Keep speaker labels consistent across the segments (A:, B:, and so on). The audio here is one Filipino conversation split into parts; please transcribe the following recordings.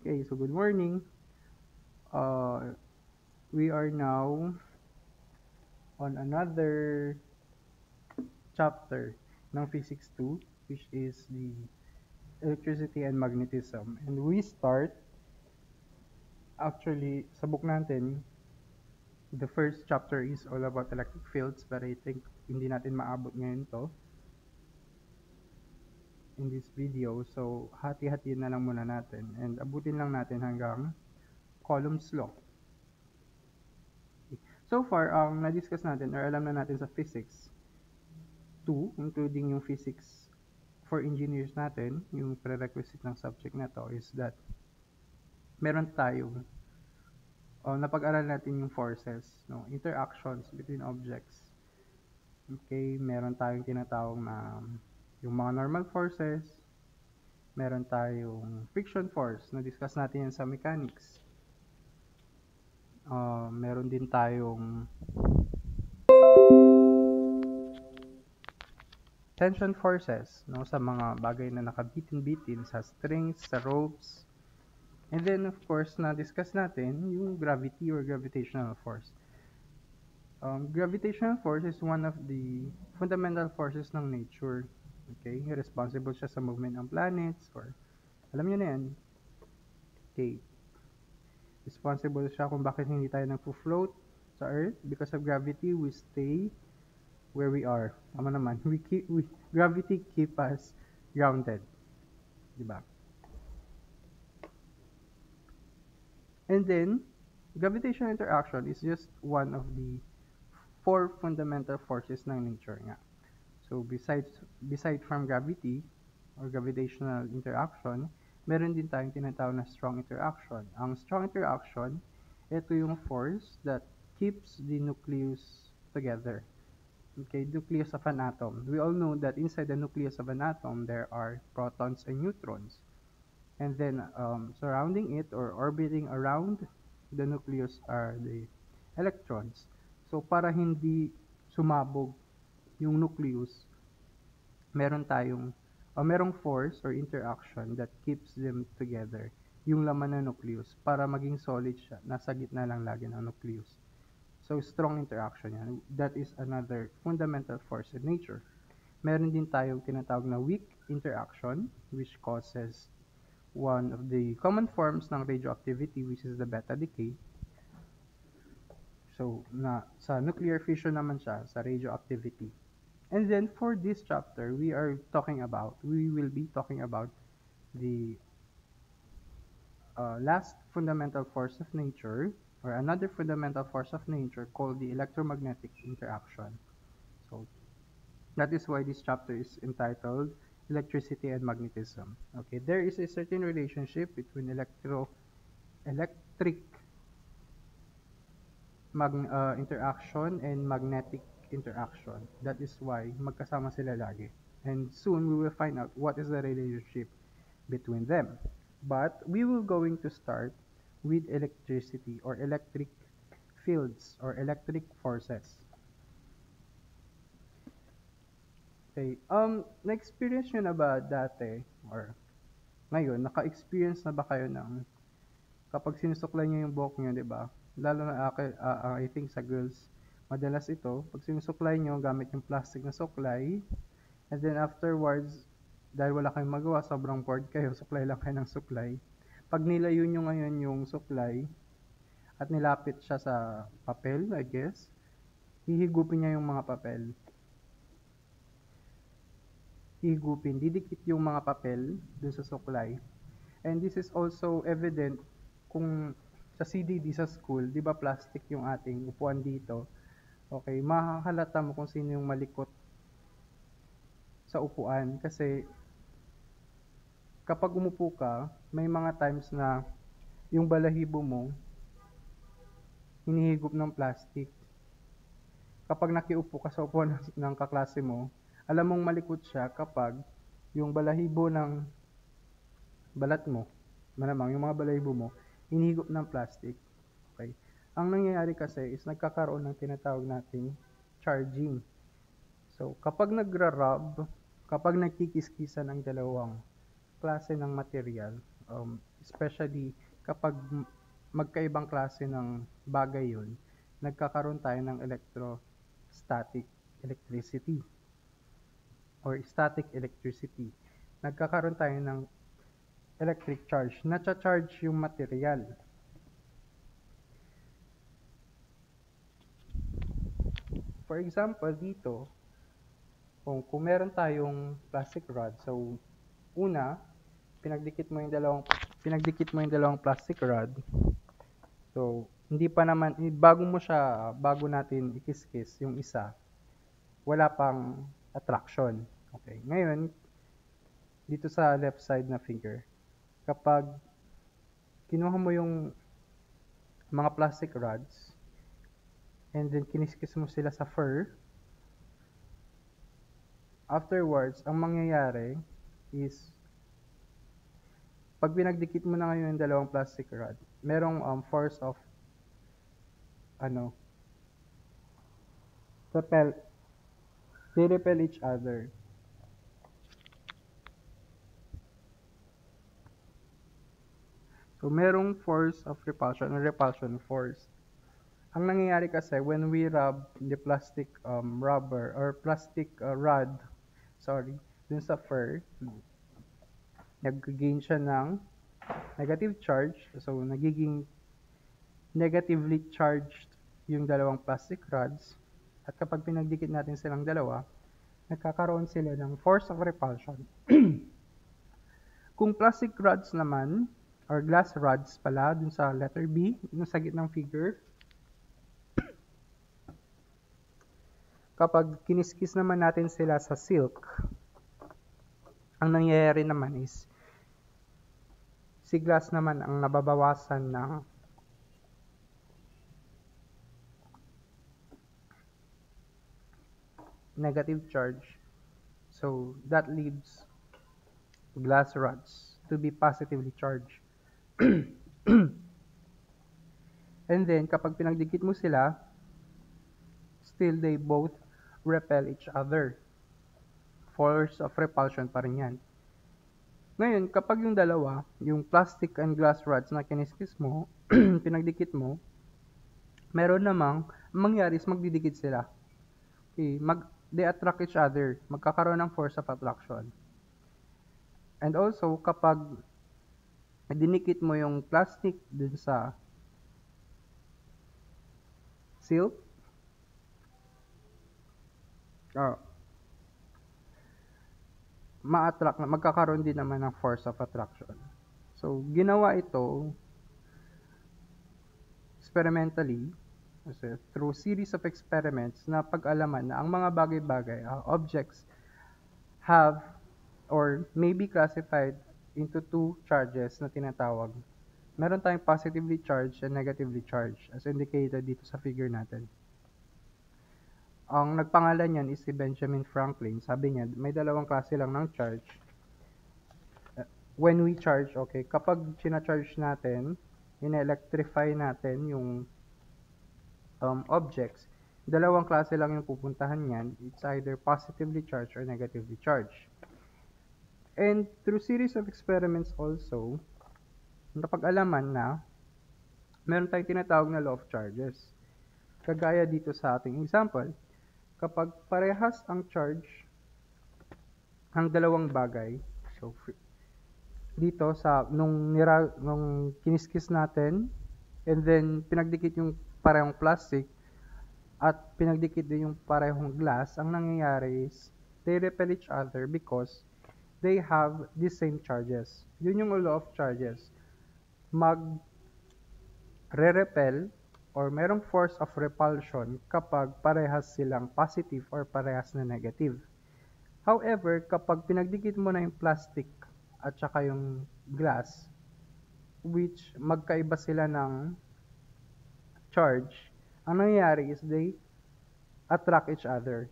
A: Okay, so good morning. Uh, we are now on another chapter ng Physics 2, which is the electricity and magnetism. And we start, actually, sa book natin, the first chapter is all about electric fields, but I think hindi natin maabot ngayon to in this video. So, hati-hati na lang muna natin. And abutin lang natin hanggang Coulomb's law. So far, ang na-discuss natin or alam na natin sa physics 2, including yung physics for engineers natin, yung prerequisite ng subject na to is that meron tayong napag-aral natin yung forces, no, interactions between objects. Okay, meron tayong tinatawag na yung mga normal forces, meron tayong friction force, na-discuss natin yan sa mechanics. Meron din tayong tension forces, no, sa mga bagay na nakabitin-bitin sa strings, sa ropes. And then, of course, na-discuss natin yung gravity or gravitational force. Gravitational force is one of the fundamental forces ng nature. Okay? Responsible siya sa movement ng planets or alam niyo na yan. Okay. Responsible siya kung bakit hindi tayo nagpo-float sa Earth. Because of gravity, we stay where we are. Tama naman. Gravity keep us grounded. Diba? And then, gravitational interaction is just one of the 4 fundamental forces ng nature nga. So, beside from gravity or gravitational interaction, meron din tayong tinatawag na strong interaction. Ang strong interaction, ito yung force that keeps the nucleus together. Okay, nucleus of an atom. We all know that inside the nucleus of an atom, there are protons and neutrons. And then, surrounding it or orbiting around the nucleus are the electrons. So, para hindi sumabog yung nucleus, merong force or interaction that keeps them together, yung laman ng nucleus, para maging solid siya. Nasa gitna lang lagi ng nucleus. So, strong interaction yan. That is another fundamental force in nature. Meron din tayong tinatawag na weak interaction, which causes one of the common forms ng radioactivity, which is the beta decay. So, sa nuclear fission naman siya, sa radioactivity. And then, for this chapter, we will be talking about the last fundamental force of nature, or another fundamental force of nature called the electromagnetic interaction. So, that is why this chapter is entitled Electricity and Magnetism. Okay, there is a certain relationship between electric interaction and magnetic interaction. That is why magkasama sila lagi. And soon we will find out what is the relationship between them. But we will going to start with electricity or electric fields or electric forces. Okay, na-experience nyo na ba dati or ngayon, naka-experience na ba kayo ng kapag sinusuklay nyo yung buhok nyo, di ba? Lalo na I think sa girls, madalas ito, pag sinusuklay nyo gamit yung plastic na suklay, and then afterwards, dahil wala kayong magawa, sobrang bored kayo, suklay lang kayo ng suklay. Pag nilayo nyo ngayon yung suklay, at nilapit siya sa papel, I guess, hihigupin niya yung mga papel. Didikit yung mga papel dun sa suklay. And this is also evident kung sa CDD sa school, di ba plastic yung ating upuan dito? Okay, makakalata mo kung sino yung malikot sa upuan kasi kapag umupo ka, may mga times na yung balahibo mo hinihigop ng plastic. Kapag nakiupo ka sa upuan ng kaklase mo, alam mong malikot siya kapag yung balahibo ng balat mo, malamang yung mga balahibo mo, hinihigop ng plastic. Okay? Ang nangyayari kasi is nagkakaroon ng tinatawag nating charging. So, kapag nagra-rub, kapag nagkikiskisa ng dalawang klase ng material, especially kapag magkaibang klase ng bagay yun, nagkakaroon tayo ng electrostatic electricity or static electricity. Nagkakaroon tayo ng electric charge. Nacha-charge yung material. For example, dito, kung meron tayong plastic rod, so una, pinagdikit mo yung dalawang plastic rod. So, hindi pa naman bago natin ikiskis yung isa, wala pang attraction. Okay. Ngayon, dito sa left side na figure, kapag kinuha mo yung mga plastic rods and then kiniskis mo sila sa fur, afterwards, ang mangyayari is pag pinagdikit mo na ngayon yung dalawang plastic rod, merong force of repel, they repel each other. So, merong force of repulsion or repulsion force. Ang nangyayari kasi when we rub the plastic rubber or plastic rod, dun sa fur, nag-gain siya ng negative charge. So, nagiging negatively charged yung dalawang plastic rods. At kapag pinagdikit natin silang dalawa, nagkakaroon sila ng force of repulsion. Kung plastic rods naman, or glass rods pala, dun sa letter B, dun sa gitnang figure, kapag kiniskis naman natin sila sa silk, ang nangyayari naman is, si glass naman ang nababawasan ng negative charge. So, that leaves glass rods to be positively charged. And then, kapag pinagdikit mo sila, still they both repel each other. Force of repulsion pa rin yan. Ngayon, kapag yung dalawa, yung plastic and glass rods na kiniskis mo, pinagdikit mo, meron namang mangyari is magdidikit sila. Okay, they attract each other. Magkakaroon ng force of attraction. And also, kapag dinikit mo yung plastic dun sa silk, magkakaroon din naman ng force of attraction. So, ginawa ito experimentally, through series of experiments na pag-alaman na ang mga bagay-bagay, objects, have or may be classified into two charges na tinatawag. Meron tayong positively charged and negatively charged as indicated dito sa figure natin. Ang nagpangalan niyan is si Benjamin Franklin. Sabi niya, may dalawang klase lang ng charge. When we charge, okay, kapag china-charge natin, ina-electrify natin yung objects, dalawang klase lang yung pupuntahan niyan. It's either positively charged or negatively charged. And through series of experiments also, napag-alaman na meron tayong tinatawag na law of charges. Kagaya dito sa ating example, kapag parehas ang charge ng dalawang bagay, so dito sa nung kiniskis natin and then pinagdikit yung parehong plastic at pinagdikit din yung parehong glass, ang nangyayari is they repel each other because they have the same charges. Yun yung law of charges. Re-repel or merong force of repulsion kapag parehas silang positive or parehas na negative. However, kapag pinagdikit mo na yung plastic at saka yung glass, which magkaiba sila ng charge, ang nangyayari is they attract each other.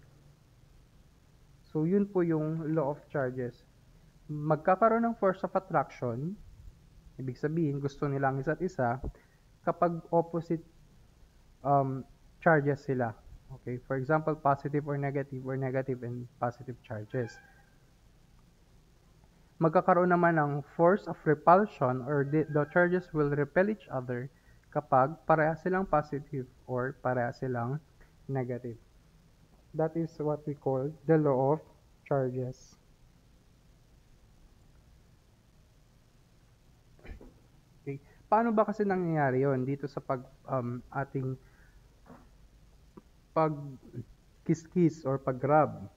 A: So, yun po yung law of charges. Magkakaroon ng force of attraction, ibig sabihin, gusto nilang isa't isa, kapag opposite charges sila. Okay, for example, positive or negative and positive charges. Magkakaroon naman ng force of repulsion or the charges will repel each other kapag pareha silang positive or pareha silang negative. That is what we call the law of charges. Okay. Paano ba kasi nangyayari yon dito sa ating pag kiss or pag-rub?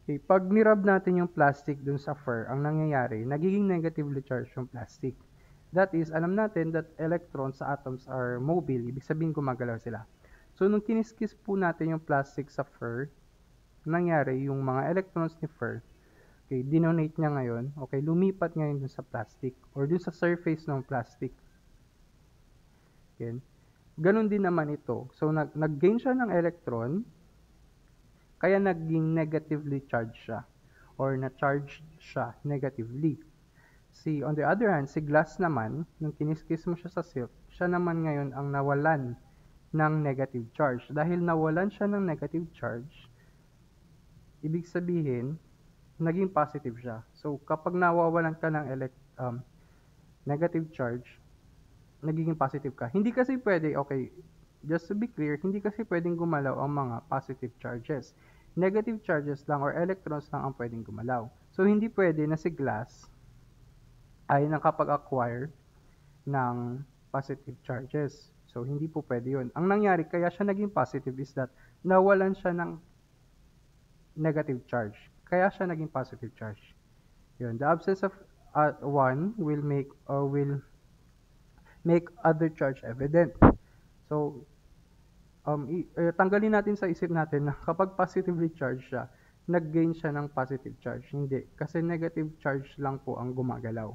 A: Okay, pag nirub natin yung plastic dun sa fur, ang nangyayari, nagiging negatively charged yung plastic. That is, alam natin that electrons sa atoms are mobile, ibig sabihin gumagalaw sila. So, nung kiniskis po natin yung plastic sa fur, nangyari yung mga electrons ni fur, okay, dinonate niya ngayon, okay, lumipat ngayon dun sa plastic or dun sa surface ng plastic. Okay. Ganon din naman ito. So, nag-gain siya ng electron, kaya naging negatively charged siya or na-charged siya negatively. On the other hand, si glass naman, nung kiniskis mo siya sa silk, siya naman ngayon ang nawalan ng negative charge. Dahil nawalan siya ng negative charge, ibig sabihin, naging positive siya. So, kapag nawawalan ka ng negative charge, nagiging positive ka. Hindi kasi pwede, okay, just to be clear, hindi kasi pwedeng gumalaw ang mga positive charges. Negative charges lang or electrons lang ang pwedeng gumalaw. So, hindi pwede na si glass ay nakapag-acquire ng positive charges. So, hindi po pwede yun. Ang nangyari, kaya siya naging positive is that nawalan siya ng negative charge. Kaya siya naging positive charge. Yun. The absence of one will make other charge evident. So, tanggalin natin sa isip natin na kapag positively charged siya, nag-gain siya ng positive charge. Hindi. Kasi negative charge lang po ang gumagalaw.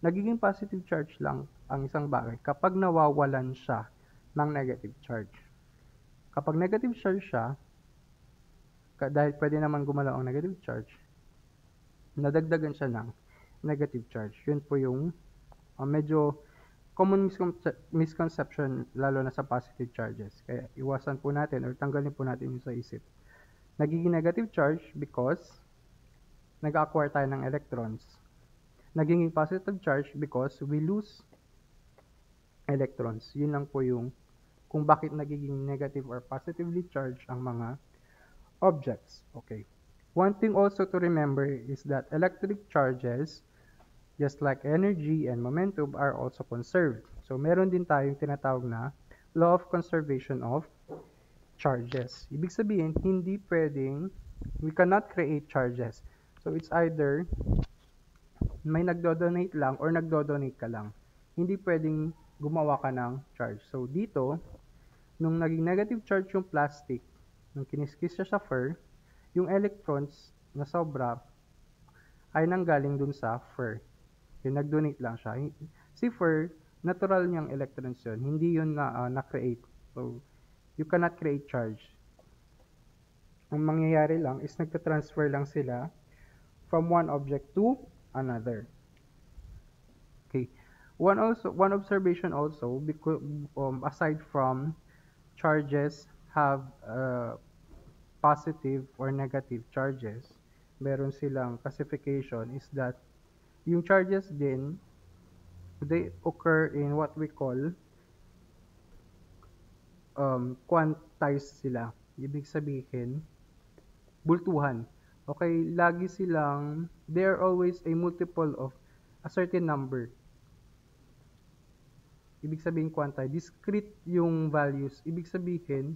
A: Nagiging positive charge lang ang isang bagay kapag nawawalan siya ng negative charge. Kapag negative charge siya, dahil pwede naman gumalaw ang negative charge, nadagdagan siya ng negative charge. Yun po yung medyo common misconception lalo na sa positive charges. Kaya iwasan po natin or tanggalin po natin yung sa isip. Nagiging negative charge because nag-acquire tayo ng electrons. Nagiging positive charge because we lose electrons. Yun lang po yung kung bakit nagiging negative or positively charged ang mga objects. Okay. One thing also to remember is that electric charges, just like energy and momentum, are also conserved. So, meron din tayong tinatawag na law of conservation of charges. Ibig sabihin, we cannot create charges. So, it's either may nagdo-donate lang or nagdo-donate ka lang. Hindi pwedeng gumawa ka ng charge. So, dito, nung naging negative charge yung plastic, nung kiniskis siya sa fur, yung electrons na sobra ay nanggaling dun sa fur. Yung nag-donate lang siya. Si fur, natural niyang electrons yun. Hindi yun na-create. So, you cannot create charge. Ang mangyayari lang is nagta-transfer lang sila from one object to another. Okay. One observation also, because aside from charges have positive or negative charges, meron silang classification is that yung charges din, they occur in what we call quantized sila. Ibig sabihin, bultuhan. Okay, lagi silang, they are always a multiple of a certain number. Ibig sabihin quantized, discrete yung values. Ibig sabihin,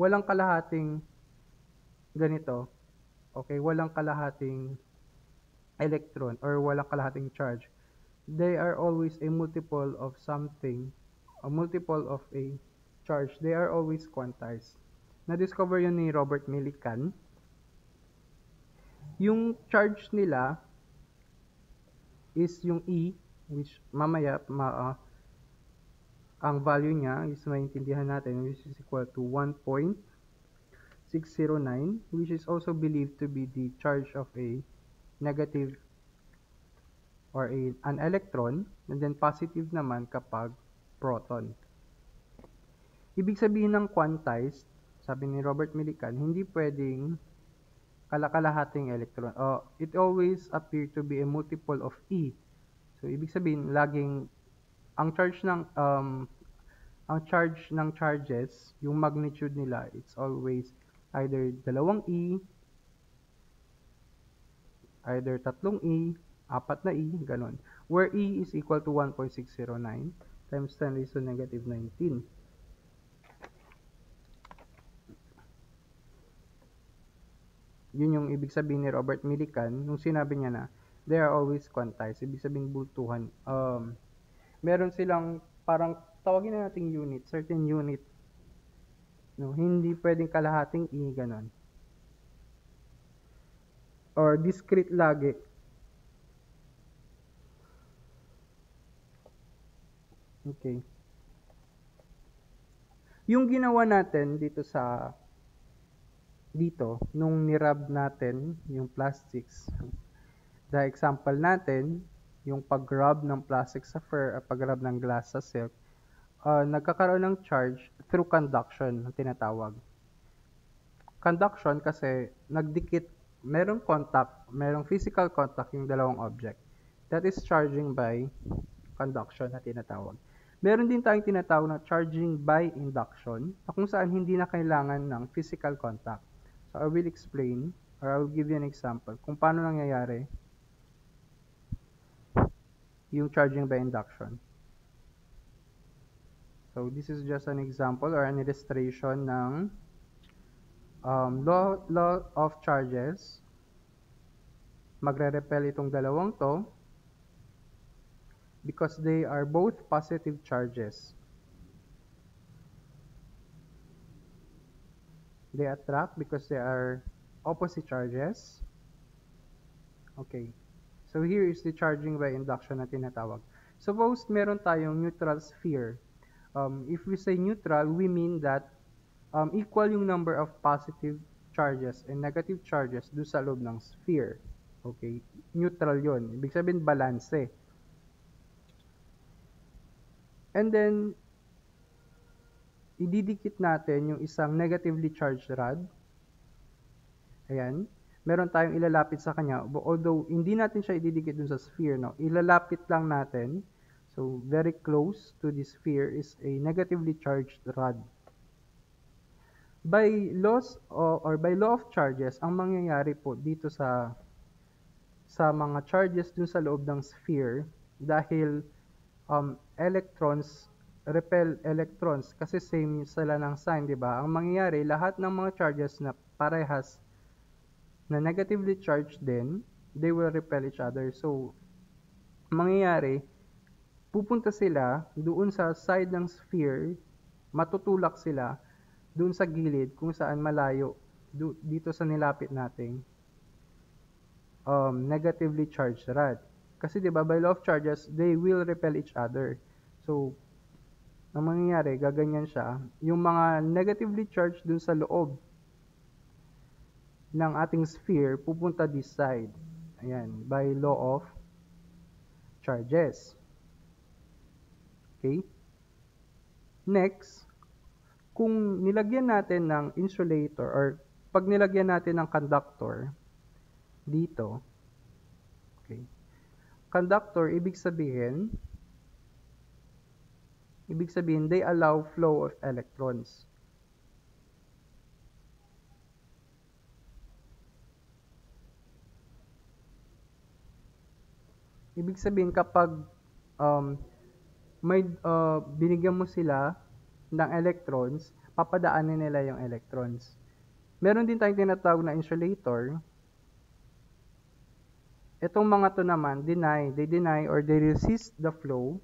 A: walang kalahating ganito. Okay, walang kalahating electron or walang kalahating charge. They are always a multiple of something, a multiple of a charge. They are always quantized. Na-discover yun ni Robert Millikan. Yung charge nila is yung E, which mamaya ang value niya is maintindihan natin, which is equal to 1.609, which is also believed to be the charge of a negative or an electron, and then positive naman kapag proton. Ibig sabihin ng quantized, sabi ni Robert Millikan, hindi pwedeng kalakalahating electron. It always appear to be a multiple of E. So, ibig sabihin, laging ang charge ng charges, yung magnitude nila, it's always either 2E, either 3E, 4 E, ganun. Where E is equal to 1.609 times 10 raised to negative 19. Yun yung ibig sabihin ni Robert Millikan nung sinabi niya na they are always quantized. Ibig sabihin bultuhan. Meron silang parang tawagin na nating unit, certain unit. No, hindi pwedeng kalahating E, ganon. Or discrete lagi. Okay. Yung ginawa natin dito, nung nirab natin yung plastics, the example natin, yung pag-rub ng plastic sa fur at pag-rub ng glass sa silk, nagkakaroon ng charge through conduction na tinatawag. Conduction kasi nagdikit, merong physical contact yung dalawang object. That is charging by conduction na tinatawag. Meron din tayong tinatawag na charging by induction na kung saan hindi na kailangan ng physical contact. So, I will explain or I will give you an example kung paano nangyayari yung charging by induction. So, this is just an example or an illustration ng law of charges. Magre-repel itong dalawang to because they are both positive charges. They attract because they are opposite charges. Okay. So, here is the charging by induction na tinatawag. Suppose meron tayong neutral sphere. If we say neutral, we mean that equal yung number of positive charges and negative charges do sa loob ng sphere. Okay? Neutral yon. Ibig sabihin, balance eh. And then, ididikit natin yung isang negatively charged rod. Ayan. Meron tayong ilalapit sa kanya. Although, hindi natin siya ididikit dun sa sphere, no? Ilalapit lang natin. So, very close to the sphere is a negatively charged rod. By laws or by law of charges, ang mangyayari po dito sa mga charges dun sa loob ng sphere, dahil electrons repel electrons kasi same sila ng sign, di ba? Ang mangyayari, lahat ng mga charges na parehas na negatively charged din, they will repel each other. So, mangyayari, pupunta sila doon sa side ng sphere, matutulak sila doon sa gilid kung saan malayo dito sa nilapit nating negatively charged rod. Kasi 'di ba, by law of charges, they will repel each other. So, ang mangyayari, gaganyan siya. Yung mga negatively charged dun sa loob ng ating sphere, pupunta this side. Ayan, by law of charges. Okay? Next, kung nilagyan natin ng insulator or pag nilagyan natin ng conductor dito, okay, conductor, ibig sabihin, they allow flow of electrons. Ibig sabihin, kapag binigyan mo sila ng electrons, papadaanin nila yung electrons. Meron din tayong tinatawag na insulator. Itong mga to naman, they deny or they resist the flow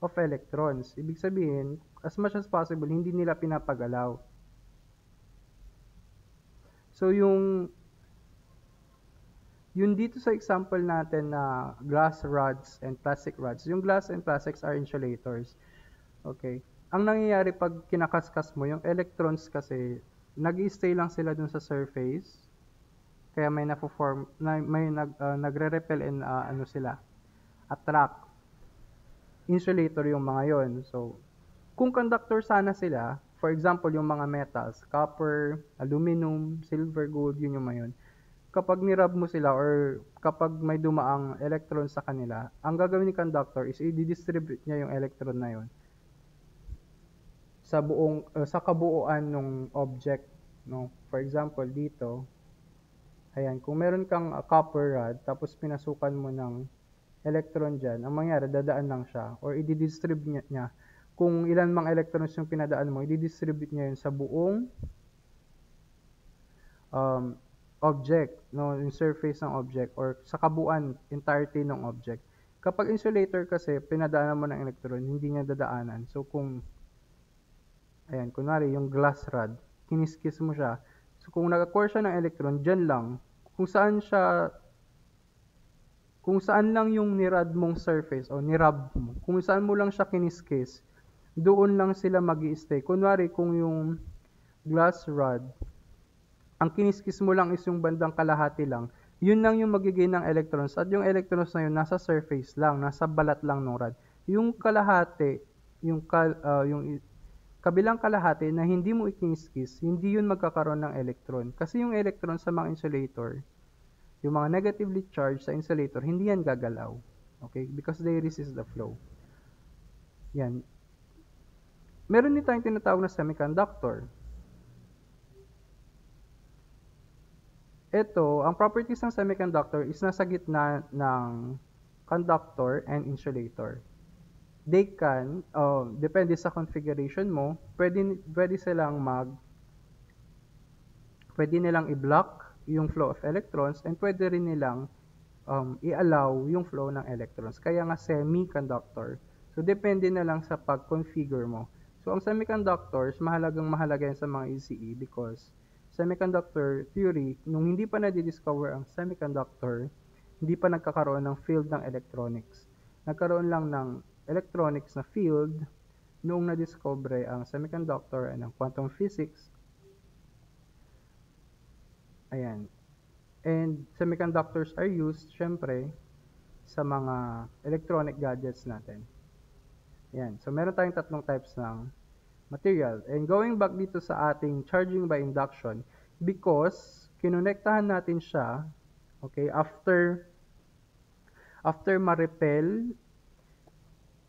A: of electrons. Ibig sabihin, as much as possible, hindi nila pinapagalaw. So, yung dito sa example natin na glass rods and plastic rods, yung glass and plastics are insulators. Okay. Ang nangyayari pag kinakaskas mo, yung electrons kasi, nag-stay lang sila dun sa surface. Kaya may nagre-repel and attract. Insulator yung mga yon. So, kung conductor sana sila, for example, yung mga metals, copper, aluminum, silver, gold, yun yung mga yun. kapag nirub mo sila or kapag may dumaang electron sa kanila, ang gagawin ni conductor is i-distribute niya yung electron na yun sa buong sa kabuuan ng object, no? For example, dito, ayan, kung meron kang copper rod tapos pinasukan mo ng electron diyan, ang mangyayari dadaan lang siya or i-distribute niya. Kung ilan mang electrons yung pinadaan mo, i-distribute niya yun sa buong object, no, yung surface ng object or sa kabuuan, entirety ng object. Kapag insulator kasi, pinadaanan mo ng electron, hindi niya dadaanan. So kung ayan, kunwari yung glass rod, kiniskis mo siya. So kung nag-acquire siya ng electron, dyan lang, kung saan siya, kung saan lang yung nirad mong surface o nirub mo, kung saan mo lang siya kiniskis, doon lang sila magi-stay. Kunwari kung yung glass rod, ang kiniskis mo lang is yung bandang kalahati lang, yun lang yung magiging ng electrons at yung electrons na yun nasa surface lang, nasa balat lang ng rod. Yung kalahati, yung kabilang kalahati na hindi mo ikiniskis, hindi yun magkakaroon ng electron. Kasi yung electron sa mga insulator, yung mga negatively charged sa insulator, hindi yan gagalaw. Okay? Because they resist the flow. Yan. Meron din tayong tinatawag na semiconductor. Ito, ang properties ng semiconductor is nasa gitna ng conductor and insulator. They can, depende sa configuration mo, pwede nilang i-block yung flow of electrons and pwede rin nilang i-allow yung flow ng electrons. Kaya nga semiconductor. So, depende na lang sa pag-configure mo. So, ang semiconductors, mahalaga yan sa mga ECE because semiconductor theory, nung hindi pa na-discover ang semiconductor, hindi pa nagkakaroon ng field ng electronics. Nagkaroon lang ng electronics na field noong na-discover ang semiconductor and ang quantum physics. Ayan. And semiconductors are used, syempre, sa mga electronic gadgets natin. Ayan. So, meron tayong tatlong types ng material. And going back dito sa ating charging by induction, because kinonektahan natin siya, okay, after ma-repel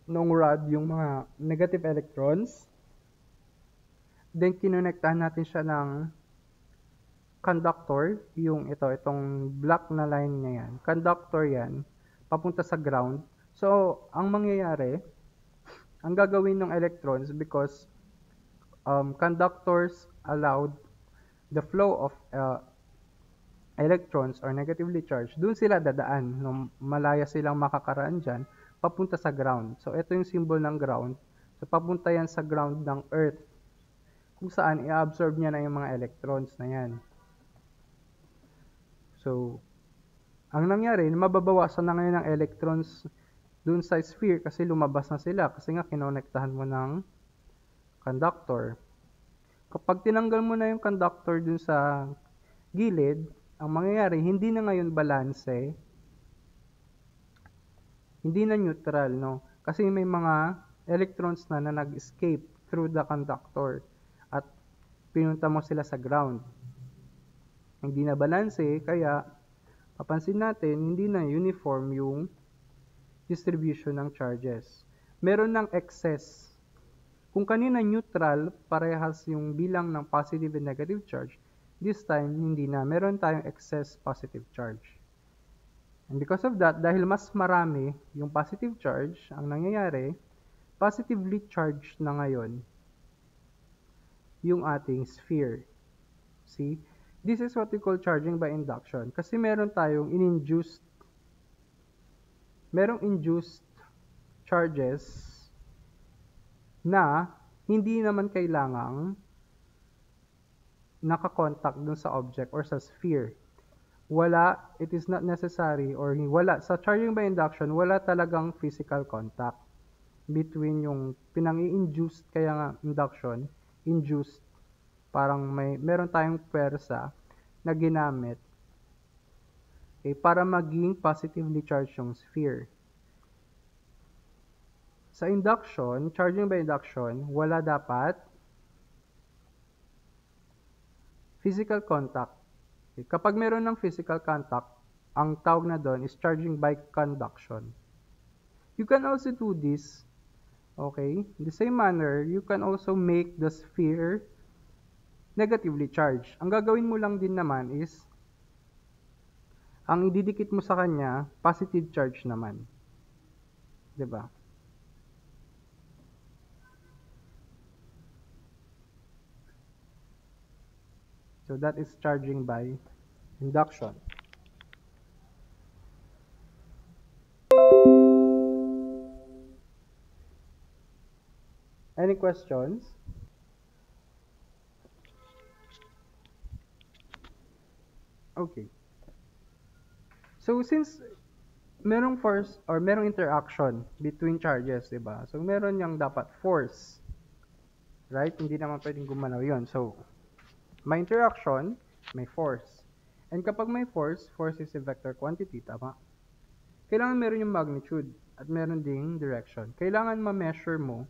A: nung rod yung mga negative electrons, then kinonektahan natin siya ng conductor, yung itong black na line na yan, conductor yan, papunta sa ground. So, ang mangyayari, ang gagawin ng electrons because conductors allowed the flow of electrons or negatively charged, dun sila dadaan. Nung malaya silang makakaraan dyan, papunta sa ground. So, ito yung symbol ng ground. So, papunta yan sa ground ng Earth, kung saan i-absorb niya na yung mga electrons na yan. So, ang nangyari, mababawasan na ngayon ng electrons dun sa sphere kasi lumabas na sila kasi nga kinonektahan mo ng conductor. Kapag tinanggal mo na yung conductor dun sa gilid, ang mangyayari, hindi na ngayon balanse, hindi na neutral, no? Kasi may mga electrons na nag-escape through the conductor at pinunta mo sila sa ground. Hindi na balanse, kaya papansin natin, hindi na uniform yung distribution ng charges. Meron ng excess. Kung kanina neutral, parehas yung bilang ng positive and negative charge, this time, hindi na. Meron tayong excess positive charge. And because of that, dahil mas marami yung positive charge, ang nangyayari, positively charged na ngayon yung ating sphere. See? This is what we call charging by induction. Kasi meron tayong merong induced charges na hindi naman kailangang nakakontact dun sa object or sa sphere. It is not necessary or sa charging by induction, wala talagang physical contact between yung pinang-i-induced, kaya nga induction, induced, parang meron tayong pwersa na ginamit para maging positively charged yung sphere. Sa induction, charging by induction, wala dapat physical contact Okay. Kapag meron ng physical contact, ang tawag na doon is charging by conduction. You can also do this, okay? In the same manner, you can also make the sphere negatively charged. Ang gagawin mo lang din naman is, ang ididikit mo sa kanya, positive charge naman. 'Di ba? So that is charging by induction. Any questions? Okay. So since merong force or merong interaction between charges, 'di ba? So meron yang dapat force. Right? Hindi naman pwedeng gumalaw 'yon. So may interaction, may force. And kapag may force, force is a vector quantity, tama? Kailangan meron yung magnitude at meron ding direction. Kailangan ma-measure mo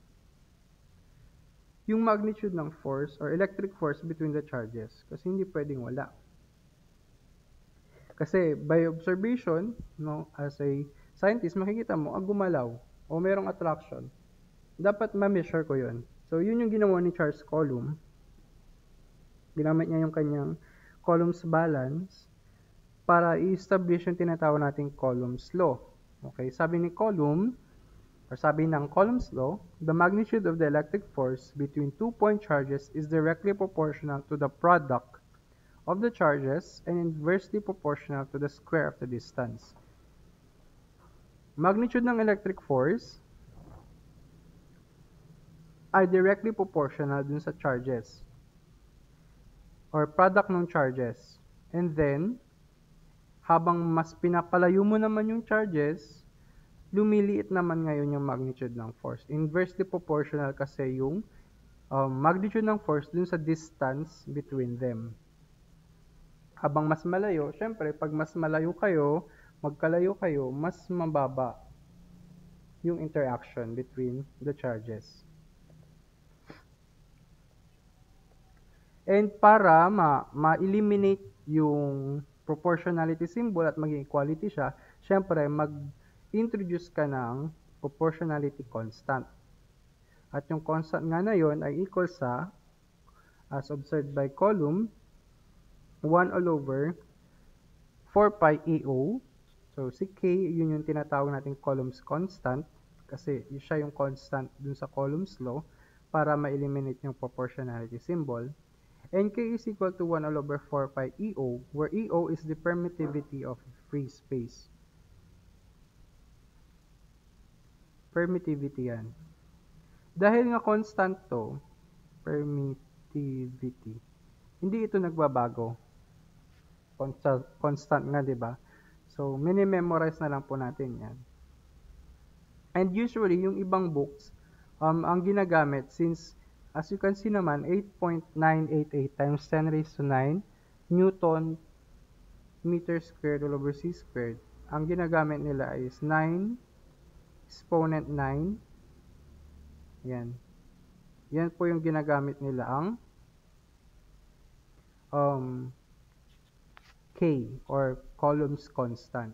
A: yung magnitude ng force or electric force between the charges kasi hindi pwedeng wala. Kasi by observation, no, as a scientist, makikita mo, gumalaw o merong attraction. Dapat ma-measure ko yun. So, yun yung ginawa ni Charles Coulomb. Ginamit niya yung kanyang Coulomb's balance para i-establish yung tinatawag nating Coulomb's law. Okay, sabi ni Coulomb, or sabi ng Coulomb's law, the magnitude of the electric force between two-point charges is directly proportional to the product of the charges and inversely proportional to the square of the distance. Magnitude ng electric force ay directly proportional dun sa charges or product ng charges. And then, habang mas pinapalayo mo naman yung charges, lumiliit naman ngayon yung magnitude ng force. Inversely proportional kasi yung magnitude ng force dun sa distance between them. Habang mas malayo, syempre, pag mas malayo kayo, magkalayo kayo, mas mababa yung interaction between the charges. And para ma-eliminate yung proportionality symbol at maging equality siya, syempre, mag-introduce ka ng proportionality constant. At yung constant nga na yun ay equal sa, as observed by Coulomb, 1 all over 4 pi AO. So, si K, yun yung tinatawag natin Coulomb's constant kasi siya yung constant dun sa Coulomb's law para ma-eliminate yung proportionality symbol. And K is equal to 1 all over 4 pi EO, where EO is the permittivity of free space. Permittivity yan. Dahil nga constant to, permittivity, hindi ito nagbabago. Constant nga, di ba? So, mini-memorize na lang po natin yan. And usually, yung ibang books, ang ginagamit, since, as you can see naman, 8.988 times 10 raised to 9 Newton meter squared all over c squared. Ang ginagamit nila is 9 exponent 9. Yan. Yan po yung ginagamit nila ang K or Coulomb's constant.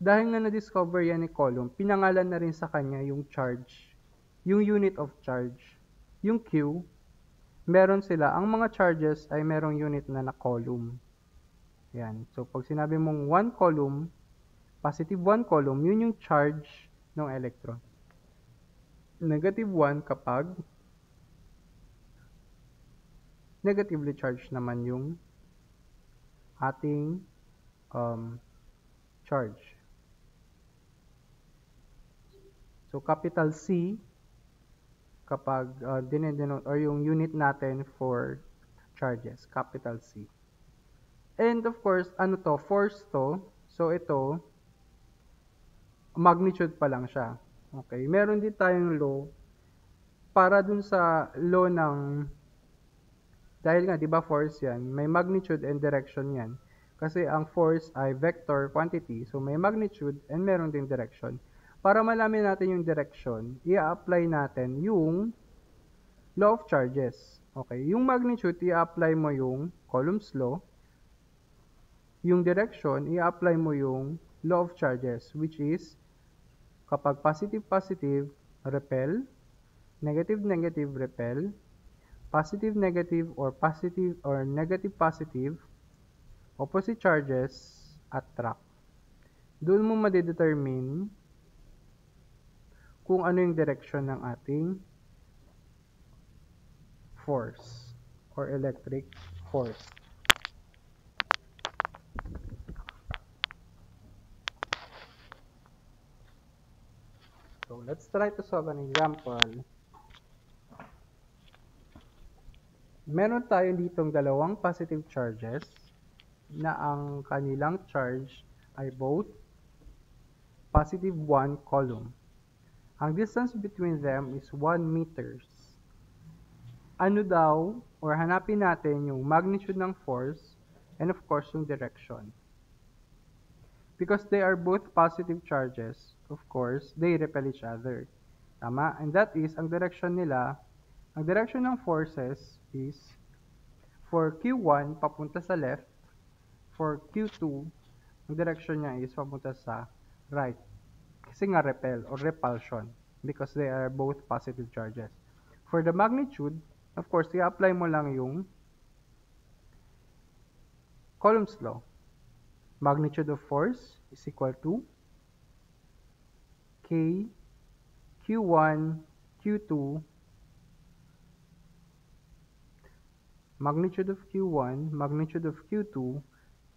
A: Dahil nga na-discover yan ni Coulomb, pinangalan na rin sa kanya yung charge, yung unit of charge. Yung Q, meron sila. Ang mga charges ay merong unit na Coulomb. Yan. So, pag sinabi mong 1 Coulomb, positive 1 Coulomb, yun yung charge ng electron. Negative 1 kapag negatively charged naman yung ating charge. So, capital C, kapag dinedenote or yung unit natin for charges, capital C. And of course, ano to? Force to. So, ito, magnitude pa lang siya. Okay. Meron din tayong law para dun sa law ng, dahil nga, di ba force yan, may magnitude and direction yan. Kasi ang force ay vector quantity, so may magnitude and meron din direction. Para malaman natin yung direction, i-apply natin yung law of charges. Okay, yung magnitude, i-apply mo yung Coulomb's law. yung direction, i-apply mo yung law of charges, which is kapag positive-positive, repel, negative-negative, repel, positive-negative or positive or negative-positive, opposite charges, attract. Doon mo madedetermine kung ano yung direction ng ating force or electric force. So, let's try to solve an example. Meron tayo ditong dalawang positive charges na ang kanilang charge ay both positive 1 coulomb. Ang distance between them is 1 meters. Ano daw, or hanapin natin yung magnitude ng force and of course yung direction. Because they are both positive charges, of course, they repel each other. Tama? And that is, ang direction nila, ang direction ng forces is for Q1, papunta sa left. For Q2, ang direction niya is papunta sa right. Kasi nga repel or repulsion because they are both positive charges. For the magnitude, of course, i-apply mo lang yung Coulomb's law. Magnitude of force is equal to K Q1 Q2 magnitude of Q1 magnitude of Q2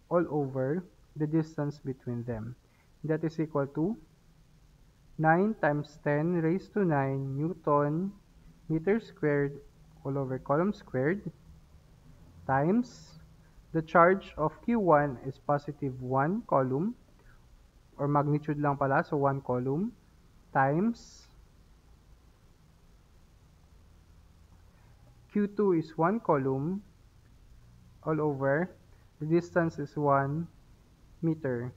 A: all over the distance between them. That is equal to 9 times 10 raised to 9 Newton meter squared all over coulomb squared times the charge of Q1 is positive 1 coulomb or magnitude lang pala, so 1 coulomb times Q2 is 1 coulomb all over the distance is 1 meter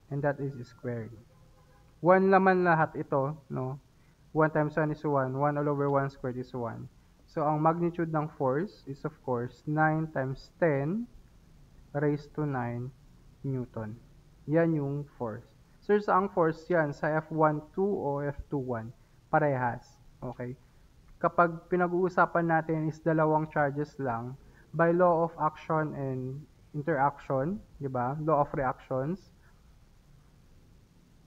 A: and that is squared. 1 laman lahat ito, no? 1 times 1 is 1. 1 all over 1 squared is 1. So, ang magnitude ng force is of course 9 times 10 raised to 9 Newton. Yan yung force. Sir, saang force yan? Sa F12 o F21? Parehas. Okay? Kapag pinag-uusapan natin is dalawang charges lang, by law of action and interaction, di ba? Law of reactions,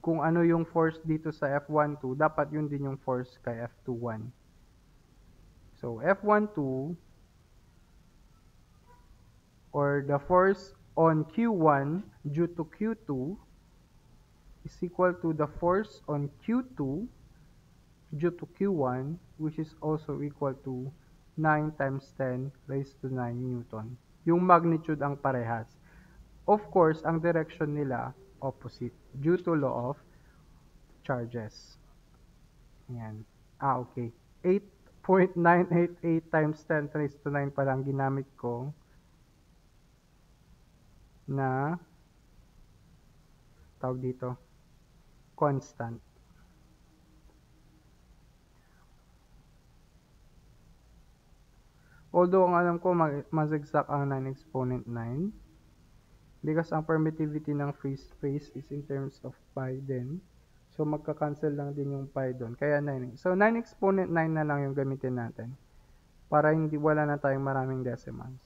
A: kung ano yung force dito sa F12, dapat yun din yung force kay F21. So, F12 or the force on Q1 due to Q2 is equal to the force on Q2 due to Q1, which is also equal to 9 times 10 raised to 9 Newton. Yung magnitude ang parehas. Of course, ang direction nila opposite due to law of charges. Ayan. Okay. 8.988 times 10 raised to 9 palang ginamit ko na tawag dito constant. Although ang alam ko mas exact ang 9 exponent 9 because ang permittivity ng free space is in terms of pi din. So, magka-cancel lang din yung pi doon. Kaya 9. So, 9 exponent 9 na lang yung gamitin natin. Para hindi wala na tayong maraming decimals.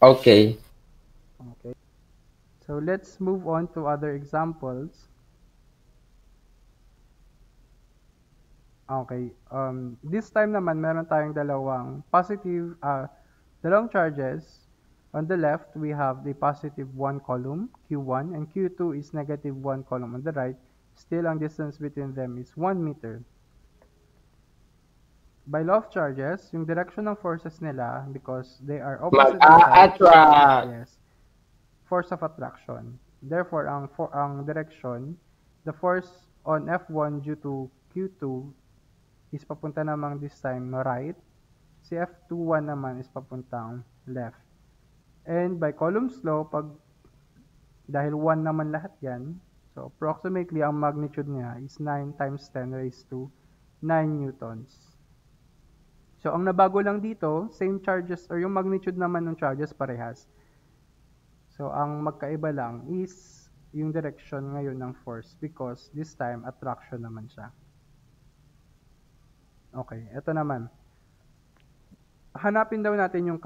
B: Okay.
A: Okay. So, let's move on to other examples. Okay. This time naman, meron tayong dalawang dalawang charges. On the left, we have the positive 1 coulomb, Q1, and Q2 is negative 1 coulomb on the right. Still, ang distance between them is 1 meter. By law of charges, yung direction ng forces nila, because they are opposite
B: Mag-a-attract.
A: yes, force of attraction. Therefore, ang direction, the force on F1 due to Q2 is papunta namang this time right. Si F21 naman is papuntang left. And by Coulomb's law, dahil 1 naman lahat yan, so approximately ang magnitude niya is 9 times 10 raised to 9 newtons. So, ang nabago lang dito, same charges or yung magnitude naman ng charges parehas. So, ang magkaiba lang is yung direction ngayon ng force because this time, attraction naman siya. Okay, ito naman. Hanapin daw natin yung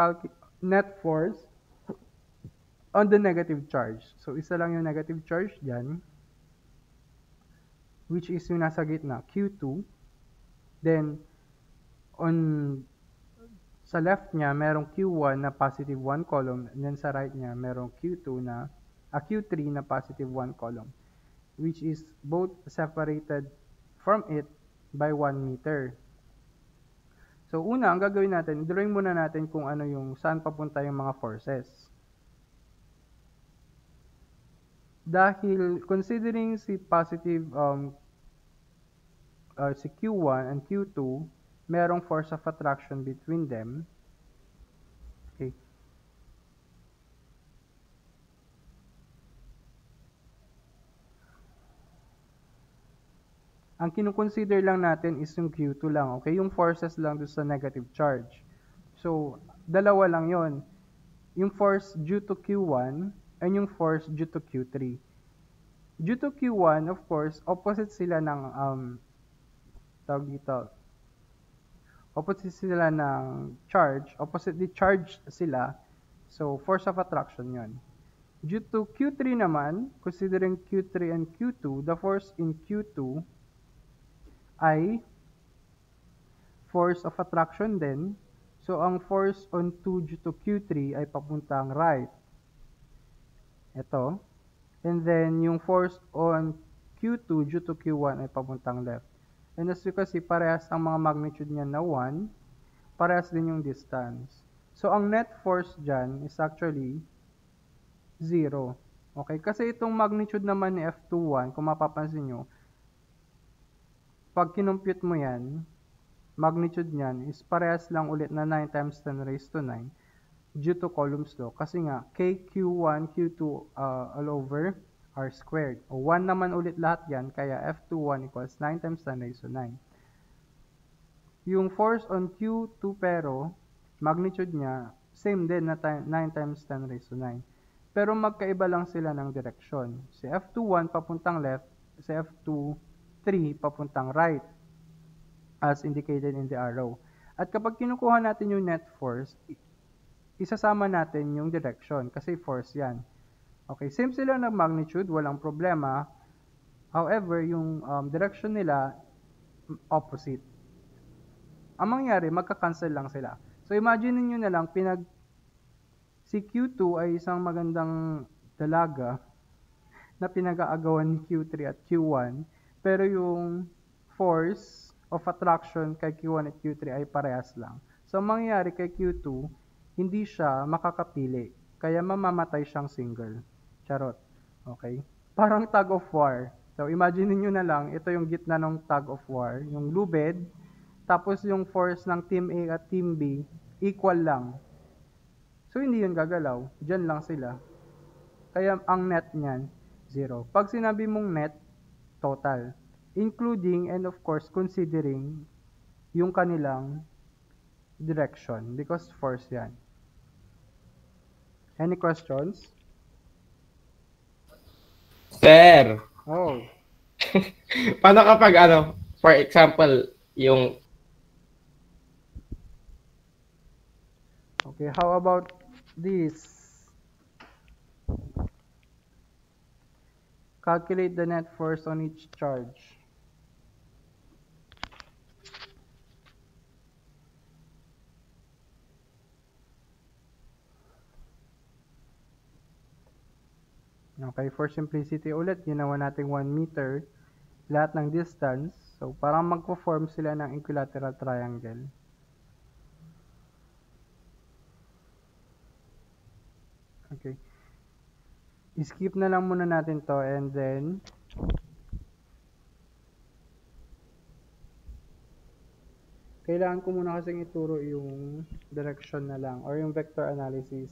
A: net force on the negative charge. So, isa lang yung negative charge dyan, which is yung nasa gitna, Q2. Then, sa left niya, merong Q1 na positive 1 column. And then sa right niya, merong Q3 na positive 1 column. Which is both separated from it by 1 meter. So, una, ang gagawin natin, drawing muna natin kung ano yung saan papunta yung mga forces. Dahil considering si positive si Q1 and Q2, merong force of attraction between them. Okay. Ang kinukonsider lang natin is yung Q2 lang, okay? Yung forces lang doon sa negative charge. So, dalawa lang yon. Yung force due to Q1 and yung force due to Q3. Due to Q1, of course, opposite sila ng tawag dito. Opposite sila ng charge, oppositely charged sila. So, force of attraction yon. Due to Q3 naman, considering Q3 and Q2, the force in Q2 ay force of attraction din. So, ang force on 2 due to Q3 ay papuntang right. Ito. And then, yung force on Q2 due to Q1 ay papuntang left. And as you can see, parehas ang mga magnitude niya na 1. Parehas din yung distance. So, ang net force dyan is actually 0. Okay? Kasi itong magnitude naman ni F21, kung mapapansin nyo, pag kinompute mo yan, magnitude niyan is parehas lang ulit na 9 times 10 raised to 9 due to Coulomb's law. Kasi nga, KQ1, Q2 all over R squared. O 1 naman ulit lahat yan, kaya F21 equals 9 times 10 raised to 9. Yung force on Q2 pero, magnitude niya, same din na 9 times 10 raised to 9. Pero magkaiba lang sila ng direksyon. Si F21 papuntang left, si F23 papuntang right, as indicated in the arrow. At kapag kinukuha natin yung net force, isasama natin yung direction kasi force yan. Okay, same sila ng magnitude, walang problema. However, yung direction nila, opposite. Ang mangyari, magka-cancel lang sila. So, imagine niyo na lang, si Q2 ay isang magandang dalaga na pinag-aagawan ni Q3 at Q1, pero yung force of attraction kay Q1 at Q3 ay parehas lang. So, ang mangyayari kay Q2, hindi siya makakapili, kaya mamamatay siyang single. Charot. Okay? Parang tug of war. So, imagine niyo na lang, ito yung gitna ng tug of war, yung lubid, tapos yung force ng Team A at Team B, equal lang. So, hindi yun gagalaw. Diyan lang sila. Kaya ang net niyan, 0. Pag sinabi mong net, total. Including and of course considering yung kanilang direction because force yan. Any questions?
B: Sir,
A: Oh,
B: paano kapag for example, yung
A: okay. How about this? Calculate the net force on each charge. Okay, for simplicity ulit, ginawa natin 1 meter, lahat ng distance. So, parang magpo-form sila ng equilateral triangle. Okay. I-skip na lang muna natin to and then kailangan ko muna kasing ituro yung direction na lang or yung vector analysis.